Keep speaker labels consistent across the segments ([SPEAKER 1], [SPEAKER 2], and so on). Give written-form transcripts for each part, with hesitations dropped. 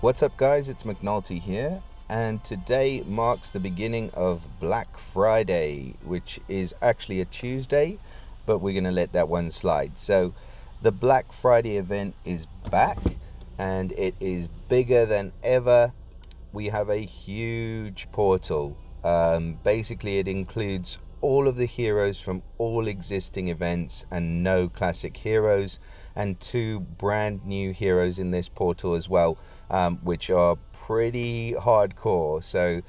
[SPEAKER 1] What's up, guys? It's McNulty here, and today marks the beginning of Black Friday, which is actually a Tuesday, but we're going to let that one slide. So the Black Friday event is back, and it is bigger than ever. We have a huge portal. Basically, it includes all of the heroes from all existing events and no classic heroes, and two brand new heroes in this portal as well, which are pretty hardcore. So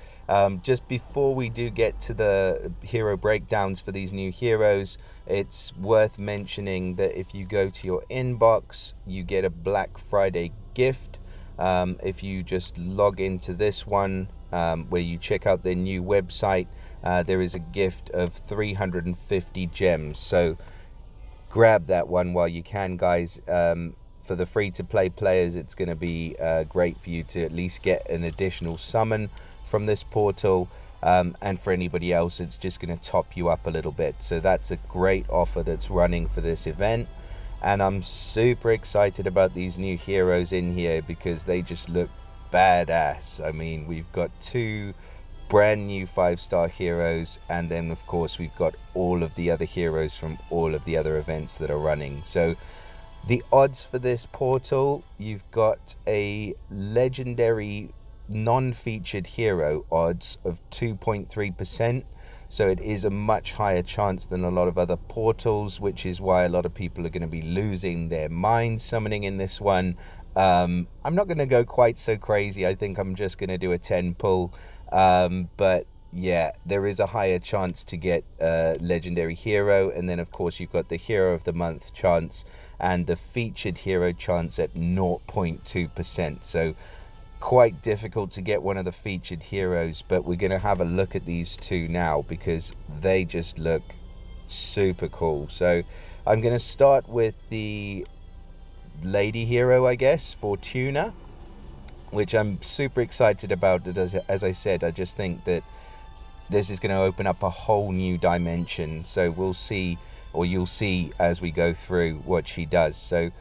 [SPEAKER 1] just before we do get to the hero breakdowns for these new heroes, it's worth mentioning that if you go to your inbox, you get a Black Friday gift. If you just log into this one, where you check out their new website, there is a gift of 350 gems. So grab that one while you can, guys. For the free-to-play players, it's going to be great for you to at least get an additional summon from this portal. And for anybody else, it's just going to top you up a little bit. So that's a great offer that's running for this event. And I'm super excited about these new heroes in here because they just look badass. I mean, we've got two brand new 5-star heroes, and then of course we've got all of the other heroes from all of the other events that are running. So the odds for this portal, you've got a legendary non-featured hero odds of 2.3%. So it is a much higher chance than a lot of other portals, which is why a lot of people are going to be losing their mind summoning in this one. I'm not going to go quite so crazy. I think I'm just going to do a 10 pull. But yeah, there is a higher chance to get a legendary hero. And then, of course, you've got the hero of the month chance and the featured hero chance at 0.2%. So quite difficult to get one of the featured heroes, but we're going to have a look at these two now because they just look super cool. So I'm going to start with the lady hero, I guess, Fortuna, which I'm super excited about. As I said, I just think that this is going to open up a whole new dimension. So we'll see, or you'll see as we go through what she does. So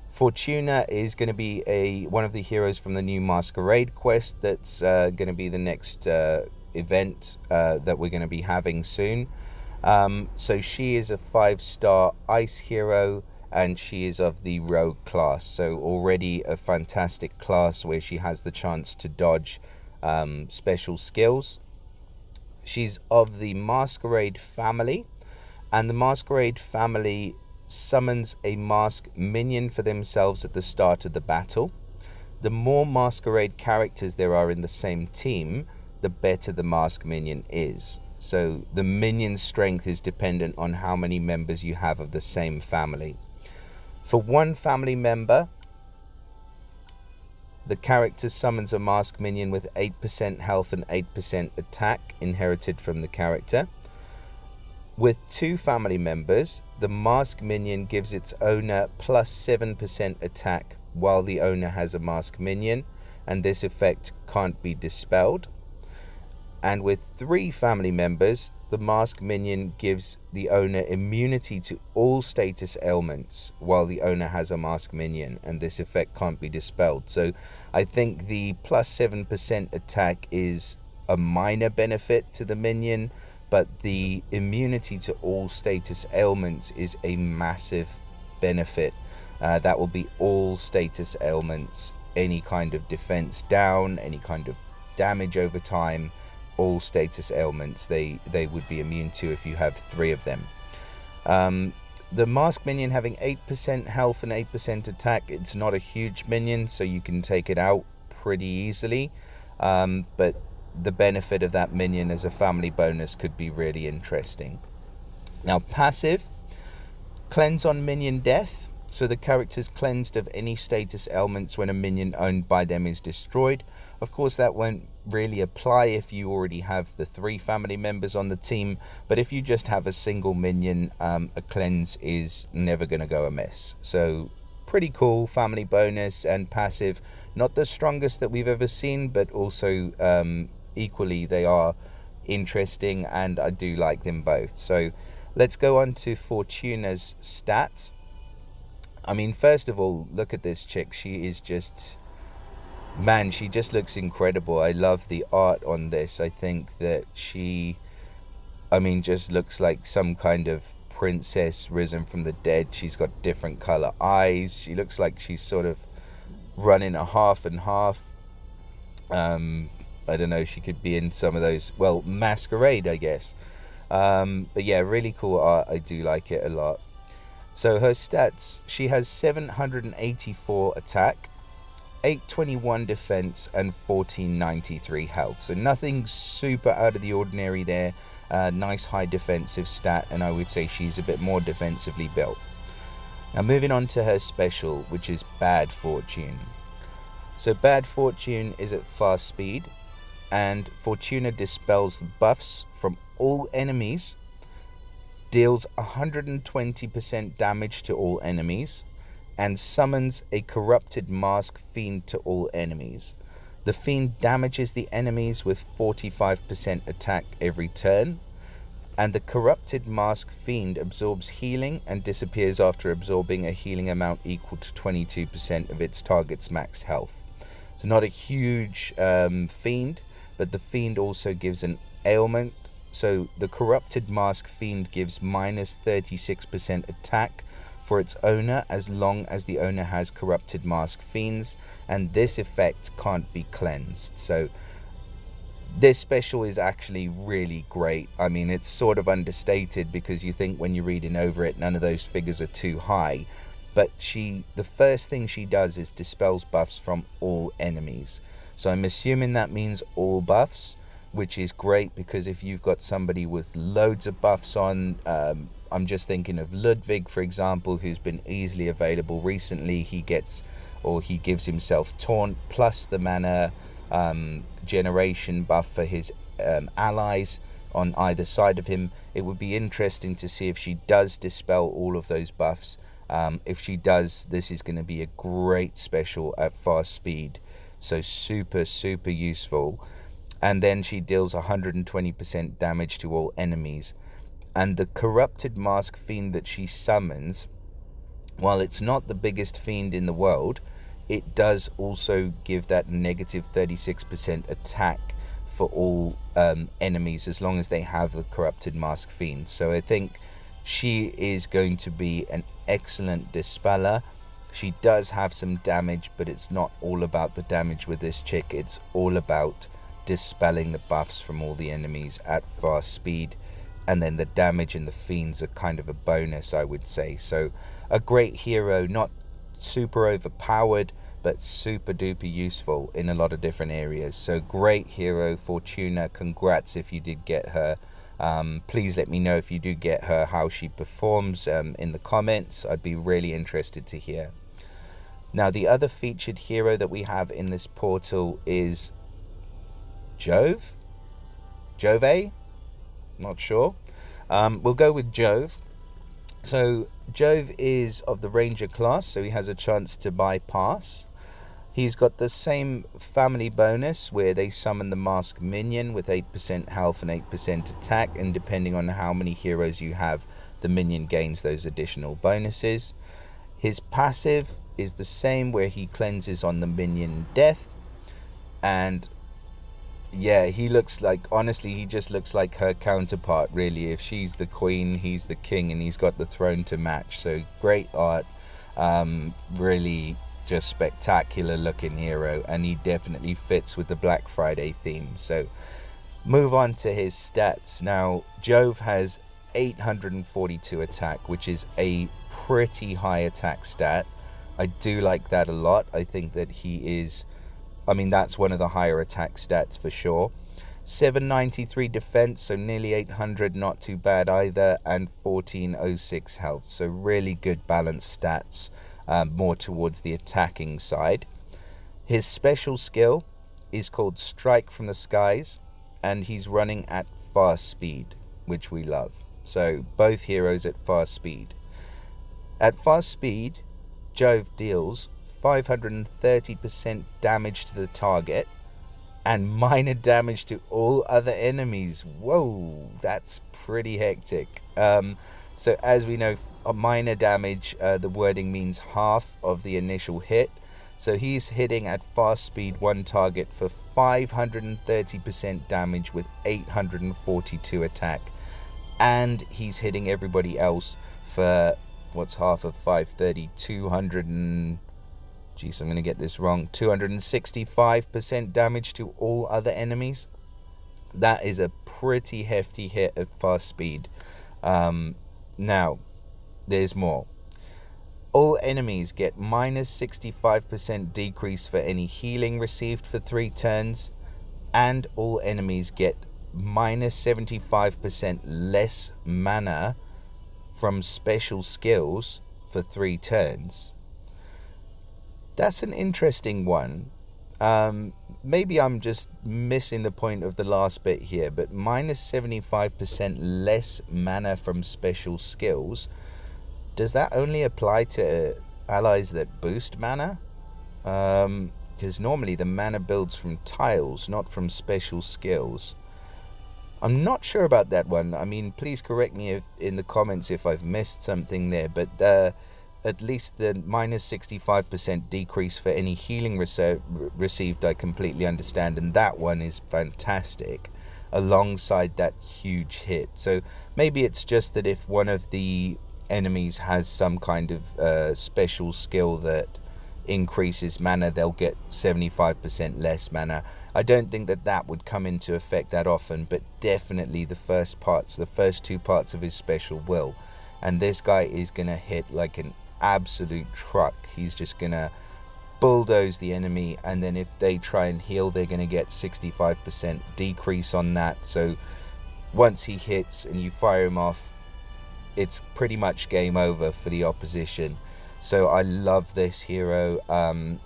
[SPEAKER 1] Fortuna is going to be one of the heroes from the new Masquerade quest that's going to be the next event that we're going to be having soon. So she is a 5-star ice hero, and she is of the rogue class. So already a fantastic class where she has the chance to dodge special skills. She's of the Masquerade family, and the Masquerade family summons a mask minion for themselves at the start of the battle. The more Masquerade characters there are in the same team, the better the mask minion is. So the minion strength is dependent on how many members you have of the same family. For one family member, the character summons a mask minion with 8% health and 8% attack inherited from the character. With two family members, the mask minion gives its owner plus 7% attack while the owner has a mask minion, and this effect can't be dispelled. And with three family members, the mask minion gives the owner immunity to all status ailments while the owner has a mask minion, and this effect can't be dispelled. So I think the plus 7% attack is a minor benefit to the minion, but the immunity to all status ailments is a massive benefit. That will be all status ailments, any kind of defense down, any kind of damage over time, all status ailments they would be immune to if you have three of them. The mask minion having 8% health and 8% attack, it's not a huge minion, so you can take it out pretty easily. But the benefit of that minion as a family bonus could be really interesting. Now, passive, cleanse on minion death. So the character's cleansed of any status ailments when a minion owned by them is destroyed. Of course, that won't really apply if you already have the three family members on the team, but if you just have a single minion, a cleanse is never going to go amiss. So pretty cool family bonus and passive. Not the strongest that we've ever seen, but also equally they are interesting, and I do like them both. So let's go on to Fortuna's stats. I mean, first of all, look at this chick. She is just Man, she just looks incredible. I love the art on this. I think that she, I mean, just looks like some kind of princess risen from the dead. She's got different color eyes. She looks like she's sort of running a half and half. um I don't know, she could be in some of those, well, masquerade, I guess. But yeah, really cool art. I do like it a lot. So her stats: she has 784 attack, 821 defense, and 1493 health. So nothing super out of the ordinary there. Nice high defensive stat, and I would say she's a bit more defensively built. Now moving on to her special, which is Bad Fortune. So Bad Fortune is at fast speed, and Fortuna dispels buffs from all enemies, deals 120% damage to all enemies, and summons a corrupted mask fiend to all enemies. The fiend damages the enemies with 45% attack every turn, and the corrupted mask fiend absorbs healing and disappears after absorbing a healing amount equal to 22% of its target's max health. So not a huge fiend, but the fiend also gives an ailment. So the corrupted mask fiend gives minus 36% attack for its owner as long as the owner has corrupted mask fiends, and this effect can't be cleansed. So this special is actually really great. I mean, it's sort of understated because you think when you're reading over it, none of those figures are too high. But the first thing she does is dispels buffs from all enemies. So I'm assuming that means all buffs, which is great because if you've got somebody with loads of buffs on, I'm just thinking of Ludwig, for example, who's been easily available recently. He gives himself taunt plus the mana generation buff for his allies on either side of him. It would be interesting to see if she does dispel all of those buffs. If she does, this is going to be a great special at fast speed. So super useful. And then she deals 120% damage to all enemies. And the corrupted mask fiend that she summons, while it's not the biggest fiend in the world, it does also give that negative 36% attack for all enemies as long as they have the corrupted mask fiend. So I think she is going to be an excellent dispeller. She does have some damage, but it's not all about the damage with this chick. It's all about dispelling the buffs from all the enemies at fast speed, and then the damage and the fiends are kind of a bonus, I would say. So a great hero, not super overpowered, but super duper useful in a lot of different areas. So great hero, Fortuna. Congrats if you did get her. Please let me know if you do get her how she performs in the comments. I'd be really interested to hear. Now the other featured hero that we have in this portal is Jove? Not sure. We'll go with Jove. So Jove is of the Ranger class, so he has a chance to bypass. He's got the same family bonus where they summon the mask minion with 8% health and 8% attack, and depending on how many heroes you have, the minion gains those additional bonuses. His passive is the same where he cleanses on the minion death, and yeah, he looks like, honestly, he just looks like her counterpart, really. If she's the queen, he's the king, and he's got the throne to match. So great art. Really just spectacular looking hero, and he definitely fits with the Black Friday theme. So move on to his stats. Now, Jove has 842 attack, which is a pretty high attack stat. I do like that a lot. I think that that's one of the higher attack stats for sure. 793 defense, so nearly 800, not too bad either, and 1406 health, so really good balanced stats, more towards the attacking side. His special skill is called Strike from the Skies, and he's running at fast speed, which we love. So both heroes at fast speed. At fast speed, Jove deals 530% damage to the target and minor damage to all other enemies. Whoa, that's pretty hectic. So as we know, minor damage, the wording means half of the initial hit. So he's hitting at fast speed one target for 530% damage with 842 attack. And he's hitting everybody else for, what's half of 530? 200 and... Jeez, I'm going to get this wrong. 265% damage to all other enemies. That is a pretty hefty hit at fast speed. Now, there's more. All enemies get minus 65% decrease for any healing received for 3 turns. And all enemies get minus 75% less mana from special skills for 3 turns. That's an interesting one. Maybe I'm just missing the point of the last bit here, but minus 75% less mana from special skills. Does that only apply to allies that boost mana? Because normally the mana builds from tiles, not from special skills. I'm not sure about that one. I mean, please correct me in the comments if I've missed something there, but at least the minus 65% decrease for any healing received, I completely understand, and that one is fantastic alongside that huge hit. So maybe it's just that if one of the enemies has some kind of special skill that increases mana, they'll get 75% less mana. I don't think that would come into effect that often, but definitely the first 2 parts of his special will. And this guy is going to hit like an absolute truck. He's just going to bulldoze the enemy, and then if they try and heal, they're going to get 65% decrease on that. So once he hits and you fire him off, it's pretty much game over for the opposition. So I love this hero.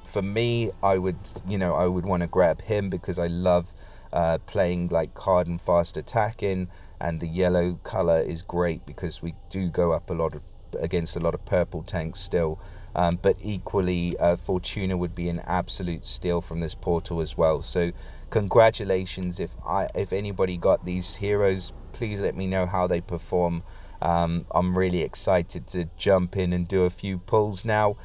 [SPEAKER 1] For me, I would want to grab him because I love playing like hard and fast attacking, and the yellow color is great because we do go up against a lot of purple tanks still. But equally, Fortuna would be an absolute steal from this portal as well. So congratulations. If anybody got these heroes, please let me know how they perform. I'm really excited to jump in and do a few pulls now.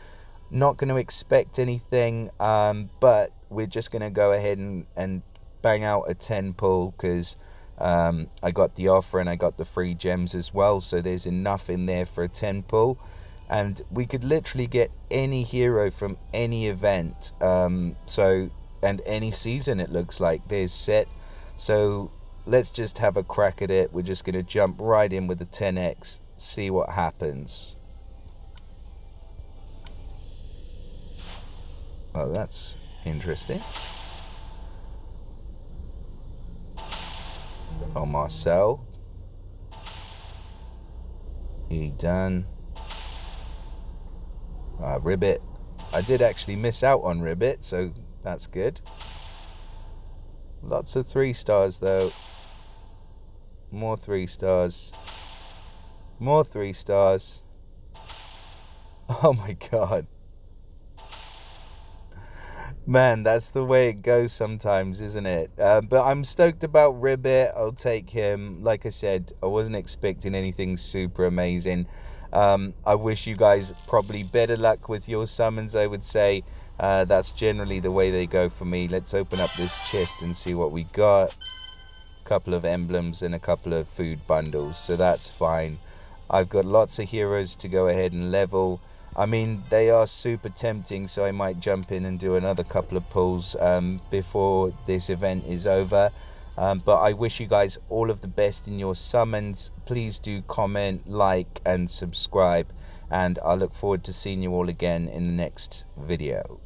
[SPEAKER 1] Not going to expect anything, but we're just going to go ahead and bang out a 10 pull because I got the offer and I got the free gems as well. So there's enough in there for a 10 pull. And we could literally get any hero from any event. And any season, it looks like there's set. So let's just have a crack at it. We're just going to jump right in with the 10x, see what happens. Oh, that's interesting. Oh, Marcel. He done. Ribbit. I did actually miss out on Ribbit, so that's good. Lots of 3 stars though. More 3 stars. More 3 stars. Oh my god. Man, that's the way it goes sometimes, isn't it? But I'm stoked about Ribbit. I'll take him. Like I said, I wasn't expecting anything super amazing. I wish you guys probably better luck with your summons, I would say. That's generally the way they go for me. Let's open up this chest and see what we got. A couple of emblems and a couple of food bundles, so that's fine. I've got lots of heroes to go ahead and level. I mean, they are super tempting, so I might jump in and do another couple of pulls before this event is over. But I wish you guys all of the best in your summons. Please do comment, like, and subscribe. And I look forward to seeing you all again in the next video.